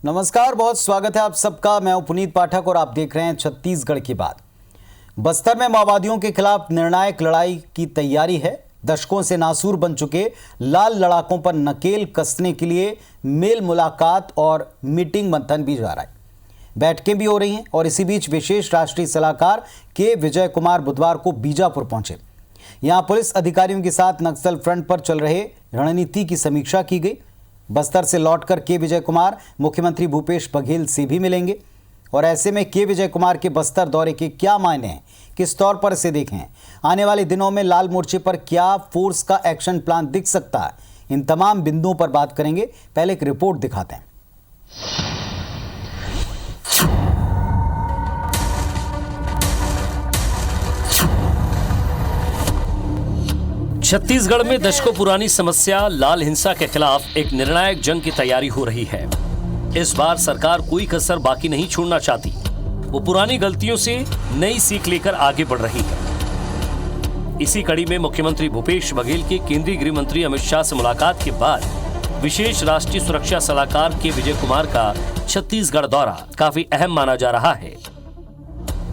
नमस्कार, बहुत स्वागत है आप सबका। मैं पुनीत पाठक और आप देख रहे हैं छत्तीसगढ़ की बात। बस्तर में माओवादियों के खिलाफ निर्णायक लड़ाई की तैयारी है। दशकों से नासूर बन चुके लाल लड़ाकों पर नकेल कसने के लिए मेल मुलाकात और मीटिंग मंथन भी जा रहा है। बैठकें भी हो रही हैं और इसी बीच विशेष राष्ट्रीय सलाहकार के विजय कुमार बुधवार को बीजापुर पहुंचे। यहां पुलिस अधिकारियों के साथ नक्सल फ्रंट पर चल रहे रणनीति की समीक्षा की गई। बस्तर से लौटकर के विजय कुमार मुख्यमंत्री भूपेश बघेल से भी मिलेंगे और ऐसे में के विजय कुमार के बस्तर दौरे के क्या मायने हैं, किस तौर पर इसे देखें, आने वाले दिनों में लाल मोर्चे पर क्या फोर्स का एक्शन प्लान दिख सकता है, इन तमाम बिंदुओं पर बात करेंगे। पहले एक रिपोर्ट दिखाते हैं। छत्तीसगढ़ में दशकों पुरानी समस्या लाल हिंसा के खिलाफ एक निर्णायक जंग की तैयारी हो रही है। इस बार सरकार कोई कसर बाकी नहीं छोड़ना चाहती। वो पुरानी गलतियों से नई सीख लेकर आगे बढ़ रही है। इसी कड़ी में मुख्यमंत्री भूपेश बघेल के केंद्रीय गृह मंत्री अमित शाह से मुलाकात के बाद विशेष राष्ट्रीय सुरक्षा सलाहकार के विजय कुमार का छत्तीसगढ़ दौरा काफी अहम माना जा रहा है।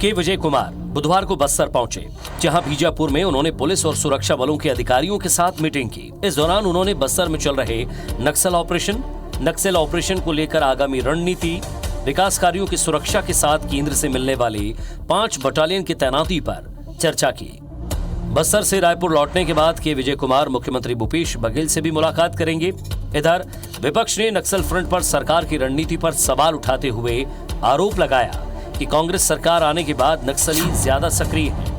के विजय कुमार बुधवार को बस्तर पहुंचे, जहां बीजापुर में उन्होंने पुलिस और सुरक्षा बलों के अधिकारियों के साथ मीटिंग की। इस दौरान उन्होंने बस्तर में चल रहे नक्सल ऑपरेशन को लेकर आगामी रणनीति, विकास कार्यों की सुरक्षा के साथ केंद्र से मिलने वाले 5 बटालियन की तैनाती पर चर्चा की। बस्तर से रायपुर लौटने के बाद के विजय कुमार मुख्यमंत्री भूपेश बघेल से भी मुलाकात करेंगे। इधर विपक्ष ने नक्सल फ्रंट पर सरकार की रणनीति पर सवाल उठाते हुए आरोप लगाया कि कांग्रेस सरकार आने के बाद नक्सली ज्यादा सक्रिय हैं।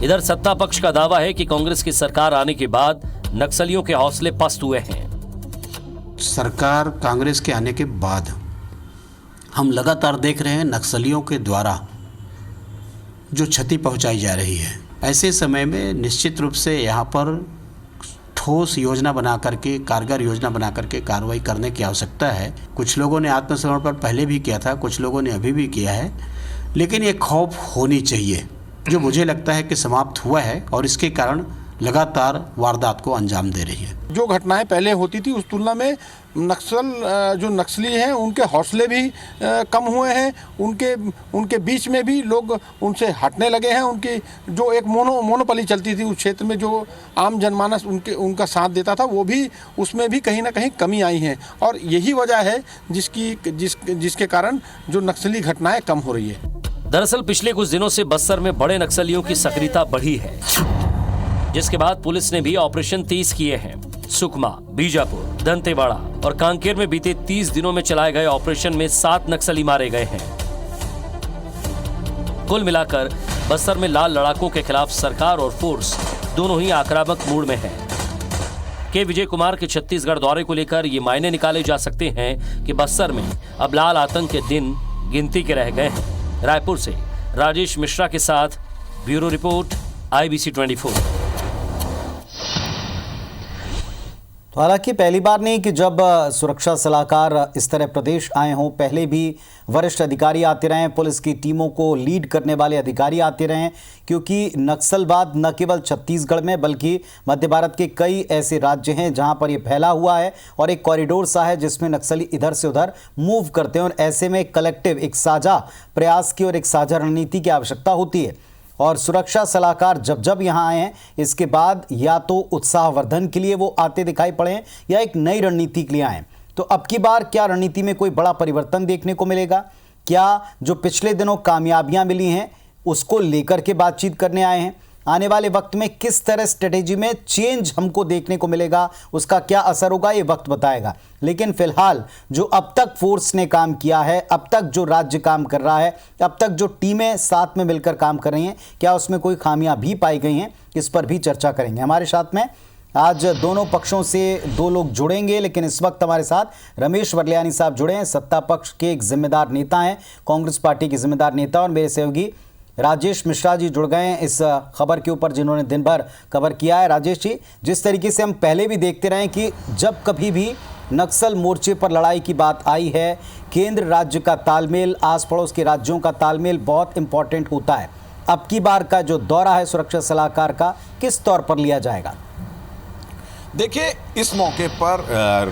इधर सत्ता पक्ष का दावा है कि कांग्रेस की सरकार आने के बाद नक्सलियों के हौसले पस्त हुए हैं। सरकार कांग्रेस के आने के बाद हम लगातार देख रहे हैं नक्सलियों के द्वारा जो क्षति पहुंचाई जा रही है। ऐसे समय में निश्चित रूप से यहाँ पर ठोस योजना बना करके, कारगर योजना बना करके कार्रवाई करने की आवश्यकता है। कुछ लोगों ने आत्मसमर्पण पहले भी किया था, कुछ लोगों ने अभी भी किया है, लेकिन ये खौफ होनी चाहिए जो मुझे लगता है कि समाप्त हुआ है और इसके कारण लगातार वारदात को अंजाम दे रही है। जो घटनाएं पहले होती थी उस तुलना में जो नक्सली हैं उनके हौसले भी कम हुए हैं। उनके बीच में भी लोग उनसे हटने लगे हैं। उनकी जो एक मोनोपोली चलती थी उस क्षेत्र में, जो आम जनमानस उनका साथ देता था, वो भी उसमें भी कहीं ना कहीं कमी आई है और यही वजह है जिसके कारण जो नक्सली घटनाएं कम हो रही है। दरअसल पिछले कुछ दिनों से बस्तर में बड़े नक्सलियों की सक्रियता बढ़ी है, जिसके बाद पुलिस ने भी ऑपरेशन तेज किए हैं। सुकमा, बीजापुर, दंतेवाड़ा और कांकेर में बीते 30 दिनों में चलाए गए ऑपरेशन में 7 नक्सली मारे गए हैं। कुल मिलाकर बस्तर में लाल लड़ाकों के खिलाफ सरकार और फोर्स दोनों ही आक्रामक मूड में है। के विजय कुमार के छत्तीसगढ़ दौरे को लेकर ये मायने निकाले जा सकते हैं कि बस्तर में अब लाल आतंक के दिन गिनती के रह गए हैं। रायपुर से राजेश मिश्रा के साथ ब्यूरो रिपोर्ट, IBC 24। तो हालांकि पहली बार नहीं कि जब सुरक्षा सलाहकार इस तरह प्रदेश आए हों। पहले भी वरिष्ठ अधिकारी आते रहे हैं, पुलिस की टीमों को लीड करने वाले अधिकारी आते रहे हैं, क्योंकि नक्सलवाद न केवल छत्तीसगढ़ में बल्कि मध्य भारत के कई ऐसे राज्य हैं जहां पर ये फैला हुआ है और एक कॉरिडोर सा है जिसमें नक्सली इधर से उधर मूव करते हैं और ऐसे में कलेक्टिव, एक साझा प्रयास की और एक साझा रणनीति की आवश्यकता होती है। और सुरक्षा सलाहकार जब यहाँ आए हैं, इसके बाद या तो उत्साहवर्धन के लिए वो आते दिखाई पड़े हैं या एक नई रणनीति के लिए आए। तो अब की बार क्या रणनीति में कोई बड़ा परिवर्तन देखने को मिलेगा? क्या जो पिछले दिनों कामयाबियां मिली हैं उसको लेकर के बातचीत करने आए हैं? आने वाले वक्त में किस तरह स्ट्रेटेजी में चेंज हमको देखने को मिलेगा, उसका क्या असर होगा, ये वक्त बताएगा। लेकिन फिलहाल जो अब तक फोर्स ने काम किया है, अब तक जो राज्य काम कर रहा है, अब तक जो टीमें साथ में मिलकर काम कर रही हैं, क्या उसमें कोई खामियां भी पाई गई हैं, इस पर भी चर्चा करेंगे। हमारे साथ में आज दोनों पक्षों से 2 लोग जुड़ेंगे, लेकिन इस वक्त हमारे साथ रमेश वर्लियानी साहब जुड़े हैं। सत्ता पक्ष के एक जिम्मेदार नेता हैं, कांग्रेस पार्टी के जिम्मेदार नेता, और मेरे सहयोगी राजेश मिश्रा जी जुड़ गए हैं इस खबर के ऊपर, जिन्होंने दिन भर कवर किया है। राजेश जी, जिस तरीके से हम पहले भी देखते रहे कि जब कभी भी नक्सल मोर्चे पर लड़ाई की बात आई है, केंद्र राज्य का तालमेल, आस पड़ोस के राज्यों का तालमेल बहुत इंपॉर्टेंट होता है। अब की बार का जो दौरा है सुरक्षा सलाहकार का, किस तौर पर लिया जाएगा? देखिए, इस मौके पर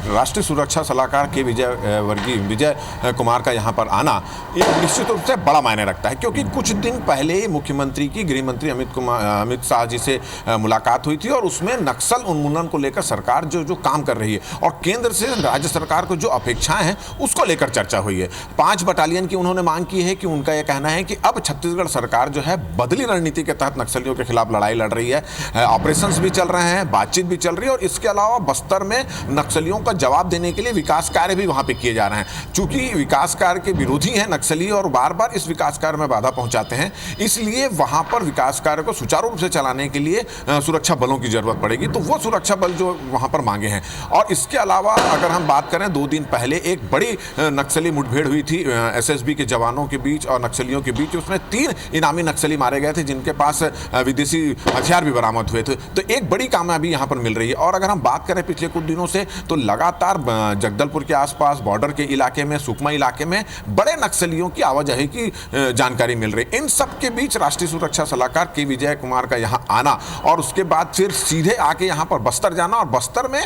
राष्ट्रीय सुरक्षा सलाहकार के विजय कुमार का यहाँ पर आना एक निश्चित रूप से बड़ा मायने रखता है, क्योंकि कुछ दिन पहले ही मुख्यमंत्री की गृह मंत्री अमित शाह जी से मुलाकात हुई थी और उसमें नक्सल उन्मूलन को लेकर सरकार जो काम कर रही है और केंद्र से राज्य सरकार को जो अपेक्षाएं हैं उसको लेकर चर्चा हुई है। 5 बटालियन की उन्होंने मांग की है कि उनका यह कहना है कि अब छत्तीसगढ़ सरकार जो है बदली रणनीति के तहत नक्सलियों के खिलाफ लड़ाई लड़ रही है। ऑपरेशंस भी चल रहे हैं, बातचीत भी चल रही है और इसके अलावा बस्तर में नक्सलियों का जवाब देने के लिए विकास कार्य भी वहां पे किए जा रहे हैं। चूंकि विकास कार्य के विरोधी हैं नक्सली और बार बार इस विकास कार्य में बाधा पहुंचाते हैं, इसलिए वहां पर विकास कार्य को सुचारू रूप से चलाने के लिए सुरक्षा बलों की जरूरत पड़ेगी। तो वो सुरक्षा बल जो वहां पर मांगे हैं। और इसके अलावा अगर हम बात करें, 2 दिन पहले एक बड़ी नक्सली मुठभेड़ हुई थी एसएसबी के जवानों के बीच और नक्सलियों के बीच। उसमें 3 इनामी नक्सली मारे गए थे जिनके पास विदेशी हथियार भी बरामद हुए थे। तो एक बड़ी कामयाबी यहां पर मिल रही है। और अगर हम बात करें पिछले कुछ दिनों से, तो लगातार जगदलपुर के आसपास बॉर्डर के इलाके में, सुकमा इलाके में बड़े नक्सलियों की आवाजाही की जानकारी मिल रही है। इन सब के बीच राष्ट्रीय सुरक्षा सलाहकार के विजय कुमार का यहां आना और उसके बाद फिर सीधे आके यहां पर बस्तर जाना और बस्तर में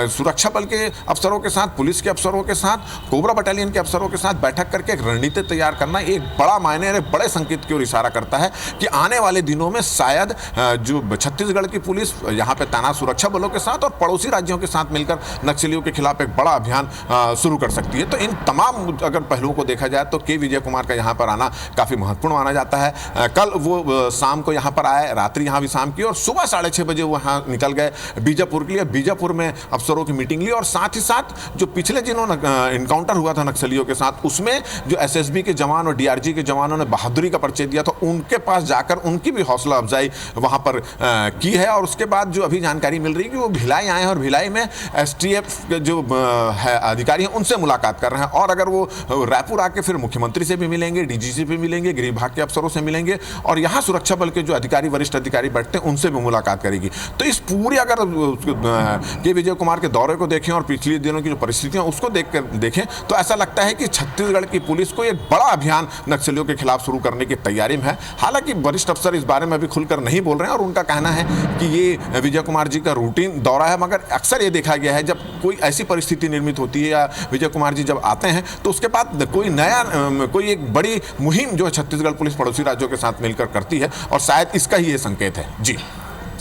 सुरक्षा बल के अफसरों के साथ, पुलिस के अफसरों के साथ, कोबरा बटालियन के अफसरों के साथ बैठक करके एक रणनीति तैयार करना एक बड़ा मायने, बड़े संकेत की ओर इशारा करता है कि आने वाले दिनों में शायद जो छत्तीसगढ़ की पुलिस यहाँ पे तैनात सुरक्षा बलों के साथ और पड़ोसी राज्यों के साथ मिलकर नक्सलियों के खिलाफ एक बड़ा अभियान शुरू कर सकती है। तो इन तमाम अगर पहलुओं को देखा जाए तो के विजय कुमार का यहाँ पर आना काफी महत्वपूर्ण माना जाता है। कल वो शाम को यहाँ पर आए, रात्रि यहाँ विश्राम की और सुबह 6:30 बजे वो यहाँ निकल गए बीजापुर के लिए। बीजापुर में अफसरों की मीटिंग ली और साथ ही साथ जो पिछले दिनों इनकाउंटर हुआ था नक्सलियों के साथ, उसमें जो एसएसबी के जवान और डीआरजी के जवानों ने बहादुरी का परिचय दिया था, उनके पास जाकर उनकी भी हौसला अफजाई वहां पर की है। और उसके बाद जो अभी जानकारी मिल रही है कि वो भिलाई आए हैं और भिलाई में एसटीएफ के जो है अधिकारी हैं उनसे मुलाकात कर रहे हैं। और अगर वो रायपुर आके फिर मुख्यमंत्री से भी मिलेंगे, डीजीसी भी मिलेंगे, गृह विभाग के अफसरों से मिलेंगे और यहाँ सुरक्षा बल के जो अधिकारी, वरिष्ठ अधिकारी बैठते हैं उनसे भी मुलाकात करेगी। तो इस पूरी अगर के विजय कुमार के दौरे को देखें और पिछले दिनों की जो परिस्थितियां उसको देखें तो ऐसा लगता है कि छत्तीसगढ़ की पुलिस को एक बड़ा अभियान नक्सलियों के खिलाफ शुरू करने की तैयारी में है। हालांकि वरिष्ठ अफसर इस बारे में अभी खुलकर नहीं बोल रहे हैं और उनका कहना है कि ये विजय कुमार जी का रूटीन दौरा है, मगर अक्सर ये देखा गया है जब कोई ऐसी परिस्थिति निर्मित होती है या विजय कुमार जी जब आते हैं तो उसके बाद कोई एक बड़ी मुहिम जो छत्तीसगढ़ पुलिस पड़ोसी राज्यों के साथ मिलकर करती है और शायद इसका ही ये संकेत है। जी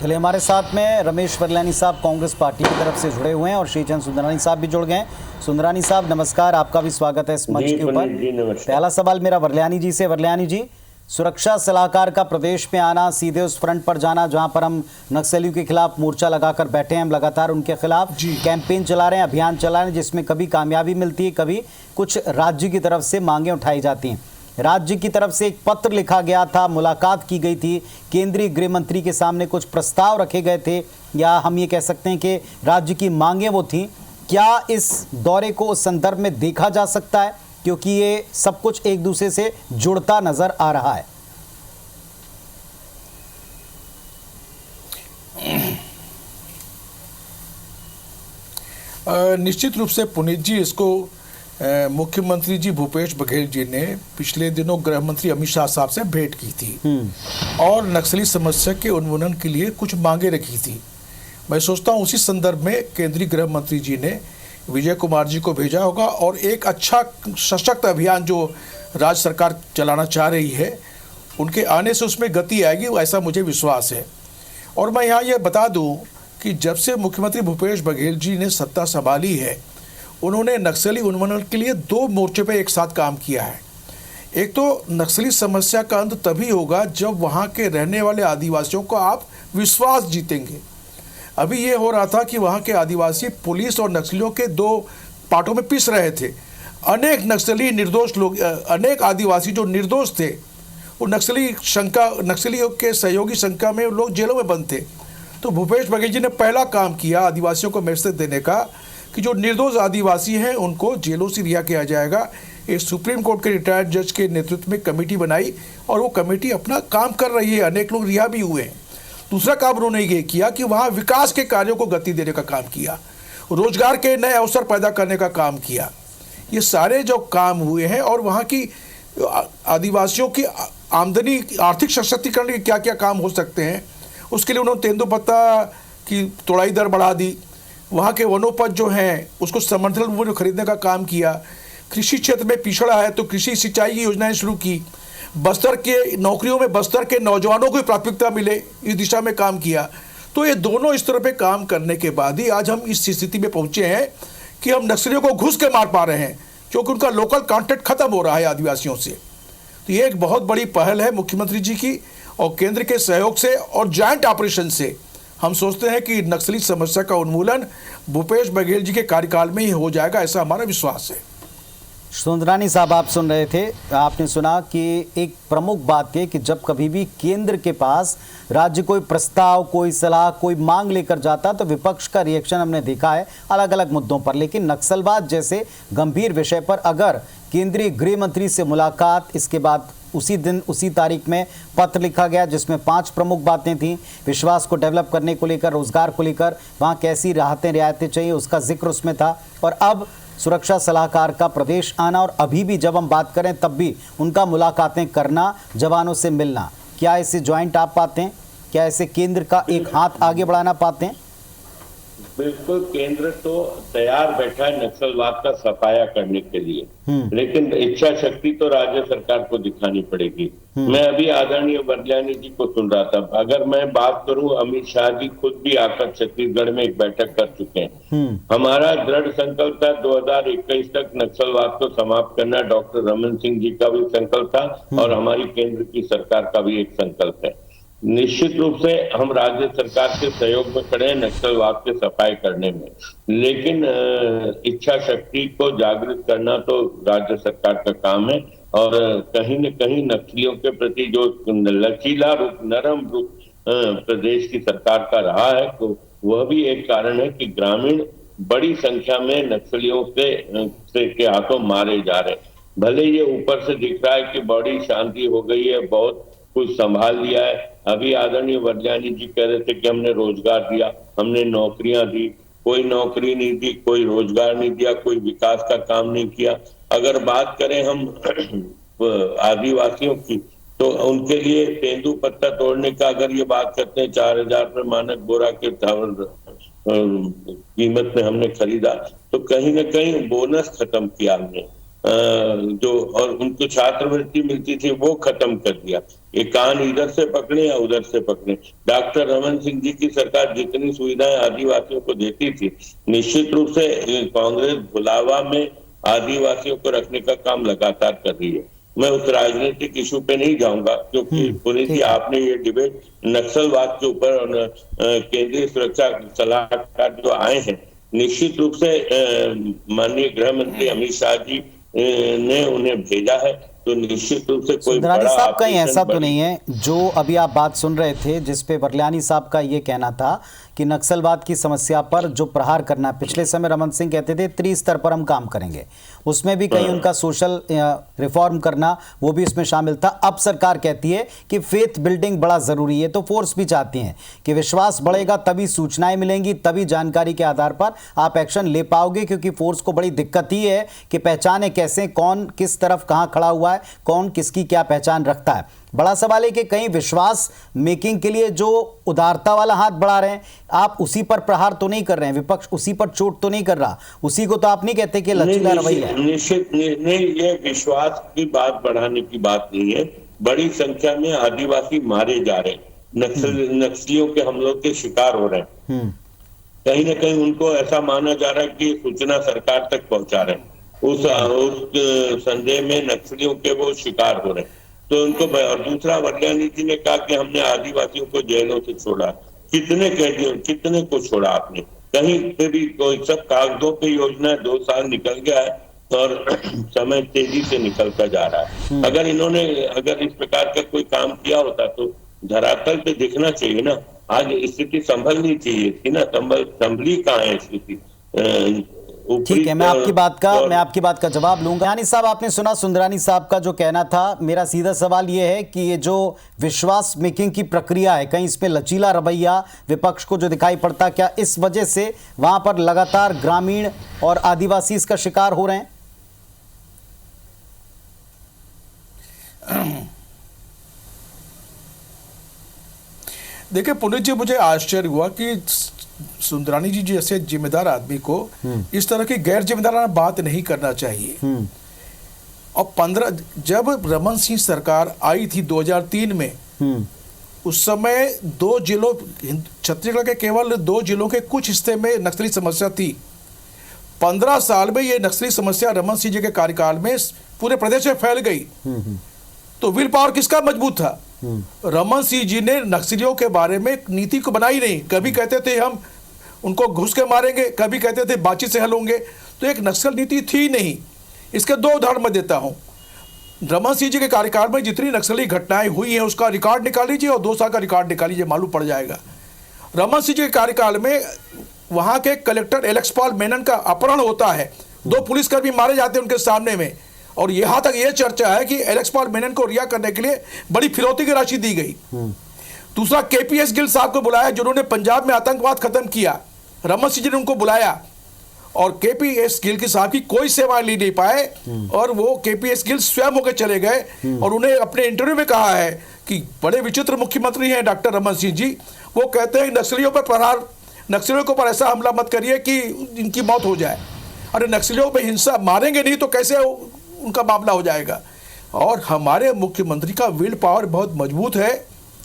चलिए, हमारे साथ में रमेश वरलानी साहब कांग्रेस पार्टी की तरफ से जुड़े हुए हैं और श्रीचंद सुंदरानी साहब भी जुड़ गए। सुंदरानी साहब नमस्कार, आपका भी स्वागत है इस मंच के ऊपर। पहला सवाल मेरा वरलानी जी से। वरलानी जी, सुरक्षा सलाहकार का प्रदेश में आना, सीधे उस फ्रंट पर जाना जहां पर हम नक्सलियों के खिलाफ मोर्चा लगाकर बैठे हैं, हम लगातार उनके खिलाफ कैंपेन चला रहे हैं, अभियान चला रहे हैं, जिसमें कभी कामयाबी मिलती है, कभी कुछ राज्य की तरफ से मांगे उठाई जाती हैं। राज्य की तरफ से एक पत्र लिखा गया था, मुलाकात की गई थी, केंद्रीय गृह मंत्री के सामने कुछ प्रस्ताव रखे गए थे, या हम ये कह सकते हैं कि राज्य की मांगे वो थी। क्या इस दौरे को उस संदर्भ में देखा जा सकता है, क्योंकि ये सब कुछ एक दूसरे से जुड़ता नजर आ रहा है? निश्चित रूप से पुनीत जी, इसको मुख्यमंत्री जी भूपेश बघेल जी ने पिछले दिनों गृह मंत्री अमित शाह साहब से भेंट की थी और नक्सली समस्या के उन्मूलन के लिए कुछ मांगे रखी थी। मैं सोचता हूँ उसी संदर्भ में केंद्रीय गृह मंत्री जी ने विजय कुमार जी को भेजा होगा और एक अच्छा सशक्त अभियान जो राज्य सरकार चलाना चाह रही है उनके आने से उसमें गति आएगी, ऐसा मुझे विश्वास है। और मैं यहाँ ये बता दूँ कि जब से मुख्यमंत्री भूपेश बघेल जी ने सत्ता संभाली है, उन्होंने नक्सली उन्मूलन के लिए 2 मोर्चे पर एक साथ काम किया है। एक तो नक्सली समस्या का अंत तभी होगा जब वहाँ के रहने वाले आदिवासियों को आप विश्वास जीतेंगे। अभी ये हो रहा था कि वहाँ के आदिवासी पुलिस और नक्सलियों के 2 पार्टों में पिस रहे थे। अनेक नक्सली निर्दोष लोग, अनेक आदिवासी जो निर्दोष थे, वो नक्सलियों के सहयोगी शंका में लोग जेलों में बंद थे। तो भूपेश बघेल जी ने पहला काम किया आदिवासियों को मैसेज देने का कि जो निर्दोष आदिवासी हैं उनको जेलों से रिहा किया जाएगा। एक सुप्रीम कोर्ट के रिटायर्ड जज के नेतृत्व में कमेटी बनाई और वो कमेटी अपना काम कर रही है, अनेक लोग रिहा भी हुए हैं। दूसरा काम उन्होंने ये किया कि वहाँ विकास के कार्यों को गति देने का काम किया, रोजगार के नए अवसर पैदा करने का काम किया। ये सारे जो काम हुए हैं और वहाँ की आदिवासियों की आमदनी, आर्थिक सशक्तिकरण के क्या क्या काम हो सकते हैं, उसके लिए उन्होंने तेंदुपत्ता की तोड़ाई दर बढ़ा दी, वहाँ के वनोपज जो हैं उसको समर्थन मूल्य खरीदने का काम किया। कृषि क्षेत्र में पिछड़ा है तो कृषि सिंचाई की योजनाएं शुरू की। बस्तर के नौकरियों में बस्तर के नौजवानों को प्राथमिकता मिले, इस दिशा में काम किया। तो ये दोनों स्तर पे काम करने के बाद ही आज हम इस स्थिति में पहुंचे हैं कि हम नक्सलियों को घुस के मार पा रहे हैं, क्योंकि उनका लोकल कॉन्टेक्ट खत्म हो रहा है आदिवासियों से। तो ये एक बहुत बड़ी पहल है मुख्यमंत्री जी की, और केंद्र के सहयोग से और जॉइंट ऑपरेशन से हम सोचते हैं कि नक्सली समस्या का उन्मूलन भूपेश बघेल जी के कार्यकाल में ही हो जाएगा, ऐसा हमारा विश्वास है। सुंदरानी साहब, आप सुन रहे थे, आपने सुना कि एक प्रमुख बात है कि जब कभी भी केंद्र के पास राज्य कोई प्रस्ताव, कोई सलाह, कोई मांग लेकर जाता तो विपक्ष का रिएक्शन हमने देखा है अलग अलग मुद्दों पर। लेकिन नक्सलवाद जैसे गंभीर विषय पर अगर केंद्रीय गृह मंत्री से मुलाकात, इसके बाद उसी दिन उसी तारीख में पत्र लिखा गया जिसमें 5 प्रमुख बातें थीं, विश्वास को डेवलप करने को लेकर, रोजगार को लेकर, वहाँ कैसी राहतें रियायतें चाहिए उसका जिक्र उसमें था, और अब सुरक्षा सलाहकार का प्रदेश आना, और अभी भी जब हम बात करें तब भी उनका मुलाकातें करना, जवानों से मिलना, क्या इसे ज्वाइंट आप पाते हैं? क्या इसे केंद्र का एक हाथ आगे बढ़ाना पाते हैं? बिल्कुल, केंद्र तो तैयार बैठा है नक्सलवाद का सफाया करने के लिए, लेकिन इच्छा शक्ति तो राज्य सरकार को दिखानी पड़ेगी। मैं अभी आदरणीय वरल्यानी जी को सुन रहा था। अगर मैं बात करूं, अमित शाह जी खुद भी आकर छत्तीसगढ़ में एक बैठक कर चुके हैं। हमारा दृढ़ संकल्प था 2021 तक नक्सलवाद को समाप्त करना। डॉक्टर रमन सिंह जी का भी संकल्प था और हमारी केंद्र की सरकार का भी एक संकल्प है। निश्चित रूप से हम राज्य सरकार के सहयोग में खड़े हैं नक्सलवाद के सफाई करने में, लेकिन इच्छा शक्ति को जागृत करना तो राज्य सरकार का काम है। और कहीं न कहीं नक्सलियों के प्रति जो लचीला रूप, नरम रूप प्रदेश की सरकार का रहा है, तो वह भी एक कारण है कि ग्रामीण बड़ी संख्या में नक्सलियों से के हाथों मारे जा रहे हैं। भले ये ऊपर से दिख रहा है कि बड़ी शांति हो गई है, बहुत कुछ संभाल लिया है। अभी आदरणीय वरल्यानी जी कह रहे थे कि हमने रोजगार दिया, हमने नौकरियां दी। कोई नौकरी नहीं दी, कोई रोजगार नहीं दिया, कोई विकास का काम नहीं किया। अगर बात करें हम आदिवासियों की, तो उनके लिए तेंदू पत्ता तोड़ने का अगर ये बात करते हैं, 4000 रुपये मानक बोरा के कीमत में हमने खरीदा, तो कहीं ना कहीं बोनस खत्म किया हमने, जो और उनको छात्रवृत्ति मिलती थी वो खत्म कर दिया। ये कान इधर से पकड़े या उधर से पकड़े। डॉक्टर रमन सिंह जी की सरकार जितनी सुविधाएं आदिवासियों को देती थी, निश्चित रूप से कांग्रेस भुलावा में आदिवासियों को रखने का काम लगातार कर रही है। मैं उस राजनीतिक इशू पे नहीं जाऊंगा, क्योंकि पुनीत जी आपने ये डिबेट नक्सलवाद के ऊपर और केंद्रीय सुरक्षा सलाहकार जो आए हैं, निश्चित रूप से माननीय गृह मंत्री अमित शाह जी ने उन्हें भेजा है, तो निश्चित रूप से कोई सुंदरानी साहब कहीं ऐसा तो नहीं है जो अभी आप बात सुन रहे थे जिसपे वरल्यानी साहब का ये कहना था कि नक्सलवाद की समस्या पर जो प्रहार करना, पिछले समय रमन सिंह कहते थे त्रिस्तर पर हम काम करेंगे, उसमें भी कहीं उनका सोशल रिफॉर्म करना वो भी इसमें शामिल था। अब सरकार कहती है कि फेथ बिल्डिंग बड़ा ज़रूरी है, तो फोर्स भी चाहती हैं कि विश्वास बढ़ेगा तभी सूचनाएं मिलेंगी, तभी जानकारी के आधार पर आप एक्शन ले पाओगे, क्योंकि फोर्स को बड़ी दिक्कत ही है कि पहचाने कैसे, कौन किस तरफ कहाँ खड़ा हुआ है, कौन किसकी क्या पहचान रखता है। बड़ा सवाल है कि कहीं विश्वास मेकिंग के लिए जो उदारता वाला हाथ बढ़ा रहे हैं, आप उसी पर प्रहार तो नहीं कर रहे हैं, विपक्ष उसी पर चोट तो नहीं कर रहा, उसी को तो आप नहीं कहते कि लचीला रवैया है। निश्चित नहीं, ये विश्वास की बात बढ़ाने की बात नहीं है। बड़ी संख्या में आदिवासी मारे जा रहे हैं, नक्सलियों के हमलों के शिकार हो रहे हैं। कहीं ना कहीं उनको ऐसा माना जा रहा है कि सूचना सरकार तक पहुंचा रहे हैं, उस संदेह में नक्सलियों के वो शिकार हो रहे हैं, तो उनको। और दूसरा, वरल्यानी जी ने कहा कि हमने आदिवासियों को जेलों से छोड़ा। कितने कैदियों, कितने को छोड़ा आपने? कहीं पे भी कोई, सब कागजों पे योजना 2 साल निकल गया है और समय तेजी से निकलता जा रहा है। अगर इन्होंने इस प्रकार का कोई काम किया होता तो धरातल पे दिखना चाहिए ना। आज स्थिति संभलनी चाहिए थी ना, संभली कहाँ है स्थिति? ठीक है, मैं आपकी बात का जवाब लूंगा। यानी साहब, आपने सुना सुंदरानी साहब का जो कहना था। मेरा सीधा सवाल ये है कि ये जो विश्वास मेकिंग की प्रक्रिया है, कहीं इसमें लचीला रवैया विपक्ष को जो दिखाई पड़ता, क्या इस वजह से वहां पर लगातार ग्रामीण और आदिवासी इसका शिकार हो रहे हैं? देखिए पुनीत जी, मुझे आश्चर्य हुआ कि सुंदरानी जी जैसे जिम्मेदार आदमी को इस तरह की गैर जिम्मेदाराना बात नहीं करना चाहिए। और 15 जब रमन सिंह सरकार आई थी 2003 में, उस समय 2 जिलों, छत्तीसगढ़ के केवल 2 जिलों के कुछ हिस्से में नक्सली समस्या थी। 15 साल में ये नक्सली समस्या रमन सिंह जी के कार्यकाल में पूरे प्रदेश में फैल गई। तो विल पावर किसका मजबूत था? रमन सिंह जी ने नक्सलियों के बारे में एक नीति को बनाई नहीं। कभी कहते थे हम उनको घुस के मारेंगे, कभी कहते थे बातचीत से हल होंगे। तो एक नक्सल नीति थी नहीं। इसके 2 उदाहरण मैं देता हूं। रमन सिंह जी के कार्यकाल में जितनी नक्सली घटनाएं हुई हैं उसका रिकॉर्ड निकाल लीजिए और 2 साल का रिकॉर्ड निकाल लीजिए, मालूम पड़ जाएगा। रमन सिंह जी के कार्यकाल में वहां के कलेक्टर एलेक्सपाल मेनन का अपहरण होता है, 2 पुलिसकर्मी मारे जाते हैं उनके सामने में। और यहां तक यह चर्चा है कि एलेक्सपाल मेनन को रिहा करने के लिए बड़ी फिरौती की राशि दी गई। दूसरा, केपीएस गिल साहब को बुलाया जिन्होंने पंजाब में आतंकवाद खत्म किया। रमन सिंह जी ने उनको बुलाया और केपीएस गिल की साहब की कोई सेवा ले नहीं पाए और वो केपीएस गिल स्वयं होकर चले गए। और उन्हें अपने इंटरव्यू में कहा है कि बड़े विचित्र मुख्यमंत्री हैं डॉक्टर रमन सिंह जी। वो कहते हैं नक्सलियों पर प्रहार, नक्सलियों के ऊपर ऐसा हमला मत करिए कि इनकी मौत हो जाए। अरे नक्सलियों पे हिंसा, मारेंगे नहीं तो कैसे उनका मामला हो जाएगा। और हमारे मुख्यमंत्री का विल पावर बहुत मजबूत है।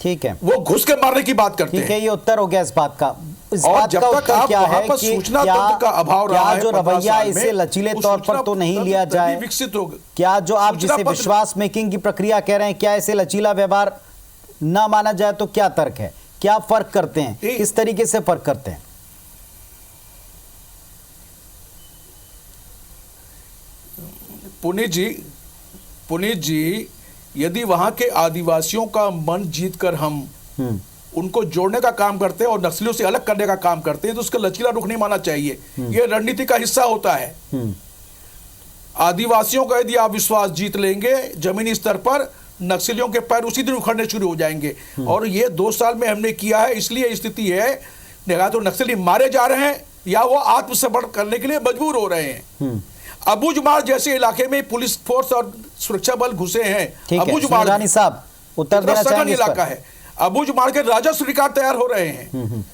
ठीक है, वो घुस के मारने की बात करते हैं। ठीक है, ये उत्तर हो गया इस बात का। इस और बात जब का तक उत्तर आप क्या वहां है पर कि सूचना क्या, तंत्र का अभाव रहा क्या है जो 15 रवैया साल इसे में, लचीले उस तौर पर सूचना तो नहीं तंत्र लिया तभी जाए, विकसित होगा। क्या जो आप जिसे सूचना विश्वास मेकिंग की प्रक्रिया कह रहे हैं, क्या इसे लचीला व्यवहार ना माना जाए तो क्या तर्क है? क्या फर्क करते हैं, किस तरीके से फर्क करते हैं? पुनीत जी, यदि वहां के आदिवासियों का मन जीतकर हम उनको जोड़ने का काम करते हैं और नक्सलियों से अलग करने का काम करते हैं तो उसका लचीला रुख नहीं माना चाहिए। यह रणनीति का हिस्सा होता है। आदिवासियों का यदि आप विश्वास जीत लेंगे जमीनी स्तर पर, नक्सलियों के पैर उसी दिन उखड़ने शुरू हो जाएंगे। और ये 2 साल में हमने किया है, इसलिए स्थिति है या तो नक्सली मारे जा रहे हैं या वो आत्मसमर्पण करने के लिए मजबूर हो रहे हैं। अबूझमाड़ जैसे इलाके में पुलिस फोर्स और सुरक्षा बल घुसे हैं। अबूझमाड़ साहब उत्तर देना चाहेंगे इस पर? इलाका है अबूझमाड़ के राजस्व रिकॉर्ड तैयार हो रहे हैं।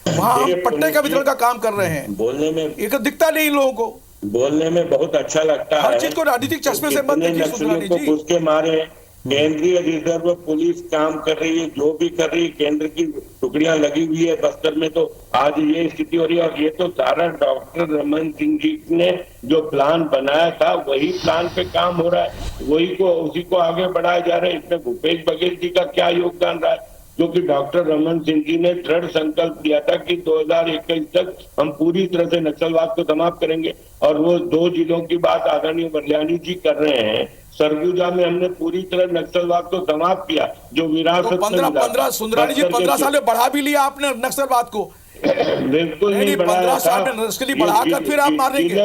वहां हम पट्टे का वितरण का काम कर रहे हैं। बोलने में एक दिखता नहीं इन लोगों को, बोलने में बहुत अच्छा लगता है। हर चीज को राजनीतिक चश्मे से मत देखिए सुंदरानी जी। घुस के मारे, केंद्रीय रिजर्व पुलिस काम कर रही है, जो भी कर रही है, केंद्र की टुकड़ियां लगी हुई है बस्तर में, तो आज ये स्थिति हो रही है। और ये तो सारा डॉक्टर रमन सिंह जी ने जो प्लान बनाया था वही प्लान पे काम हो रहा है, उसी को आगे बढ़ाया जा रहा है। इसमें भूपेश बघेल जी का क्या योगदान रहा है? क्योंकि डॉक्टर रमन सिंह जी ने दृढ़ संकल्प लिया था कि 2021 तक हम पूरी तरह से नक्सलवाद को समाप्त करेंगे। और वो 2 जिलों की बात आदरणीय वर्ल्यानी जी कर रहे हैं। सरगुजा में हमने पूरी तरह नक्सलवाद को समाप्त किया, जो विरासत तो 15 सुंदरानी जी 15 साल में बढ़ा भी लिया आपने नक्सलवाद को। बिल्कुल नहीं बढ़ाया 15 साल में नक्सली बढ़ाकर फिर आप मारेंगे,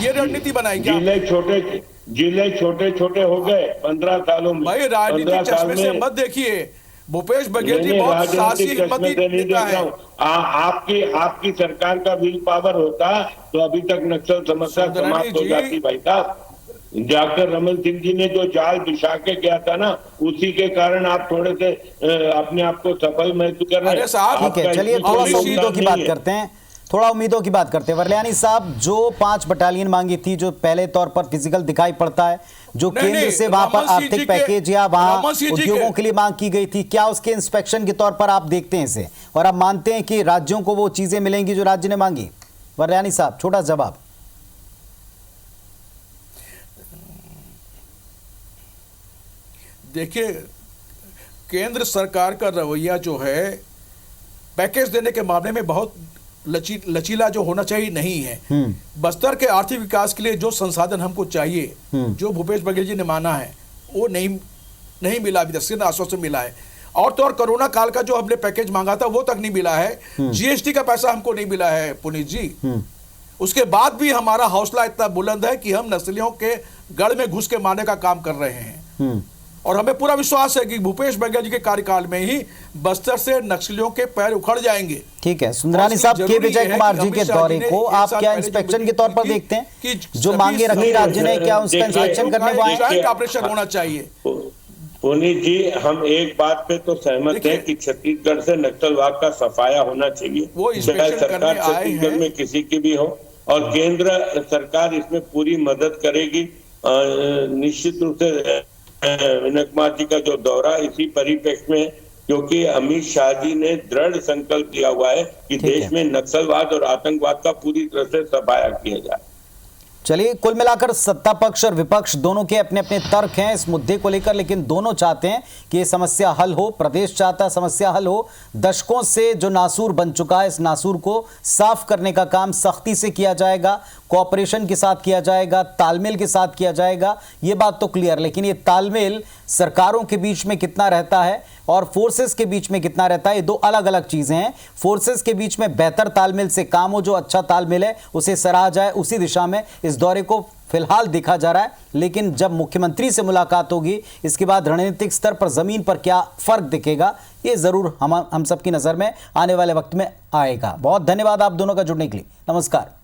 ये रणनीति बनाई क्या? जिले छोटे छोटे हो गए 15 सालों में। भाई राजनीतिक चश्मे से मत देखिए। भूपेश बघेल जी बहुत साहसी हिम्मती नेता है। आपकी सरकार का विल पावर होता तो अभी तक नक्सल समस्या समाप्त हो जाती भाई साहब। डॉक्टर रमन सिंह जी ने जो जाल बिछा के गया था ना, उसी के कारण आप थोड़े से अपने आप को सफल महसूस कर रहे हैं। ठीक है, चलिए थोड़ा सा उम्मीदों की बात करते हैं, वर्ल्यानी साहब, जो 5 बटालियन मांगी थी, जो पहले तौर पर फिजिकल दिखाई पड़ता है, जो केंद्र से वहां पर आर्थिक पैकेज या वहां उद्योगों के लिए मांग की गई थी, क्या उसके इंस्पेक्शन के तौर पर आप देखते हैं इसे और आप मानते हैं कि राज्यों को वो चीजें मिलेंगी जो राज्य ने मांगी? वर्ल्यानी साहब, छोटा जवाब। देखिए, केंद्र सरकार का रवैया जो है पैकेज देने के मामले में बहुत लचीला जो होना चाहिए नहीं है। बस्तर के आर्थिक विकास के लिए जो संसाधन हमको चाहिए, जो भूपेश बघेल जी ने माना है, वो नहीं मिला अभी तक। आश्वासन मिला है और तो और कोरोना काल का जो हमने पैकेज मांगा था वो तक नहीं मिला है। जीएसटी का पैसा हमको नहीं मिला है पुनीत जी। उसके बाद भी हमारा हौसला इतना बुलंद है कि हम नक्सलियों के गढ़ में घुस के मारने का काम कर रहे हैं। और हमें पूरा विश्वास है कि भूपेश बघेल जी के कार्यकाल में ही बस्तर से नक्सलियों के पैर उखड़ जाएंगे। ठीक है, सुंदरानी साहब, के विजय कुमार जी के दौरे को आप क्या इंस्पेक्शन के तौर पर देखते हैं कि जो मांगे रखी राज्य ने, क्या उसका इंस्पेक्शन करने को आए? ऑपरेशन होना चाहिए। पुनीत जी, हम एक बात पे तो सहमत हैं कि छत्तीसगढ़ से नक्सलवाद का सफाया होना चाहिए, वो चाहे इंस्पेक्शन सरकार करने आए छत्तीसगढ़ हैं। में किसी की भी हो, और केंद्र सरकार इसमें पूरी मदद करेगी। निश्चित रूप से विनय कुमार जी का जो दौरा इसी परिप्रेक्ष्य में है, क्योंकि अमित शाह जी ने दृढ़ संकल्प लिया हुआ है कि ठीक है। देश में नक्सलवाद और आतंकवाद का पूरी तरह से सफाया किया जाए। चलिए, कुल मिलाकर सत्ता पक्ष और विपक्ष दोनों के अपने अपने तर्क हैं इस मुद्दे को लेकर, लेकिन दोनों चाहते हैं कि ये समस्या हल हो, प्रदेश चाहता है समस्या हल हो। दशकों से जो नासूर बन चुका है, इस नासूर को साफ करने का काम सख्ती से किया जाएगा, कोऑपरेशन के साथ किया जाएगा, तालमेल के साथ किया जाएगा, ये बात तो क्लियर। लेकिन ये तालमेल सरकारों के बीच में कितना रहता है और फोर्सेस के बीच में कितना रहता है, ये दो अलग अलग चीजें हैं। फोर्सेस के बीच में बेहतर तालमेल से काम हो, जो अच्छा तालमेल है उसे सराहा जाए, उसी दिशा में इस दौरे को फिलहाल देखा जा रहा है। लेकिन जब मुख्यमंत्री से मुलाकात होगी, इसके बाद रणनीतिक स्तर पर जमीन पर क्या फर्क दिखेगा, ये जरूर हम सबकी नजर में आने वाले वक्त में आएगा। बहुत धन्यवाद आप दोनों का जुड़ने के लिए। नमस्कार।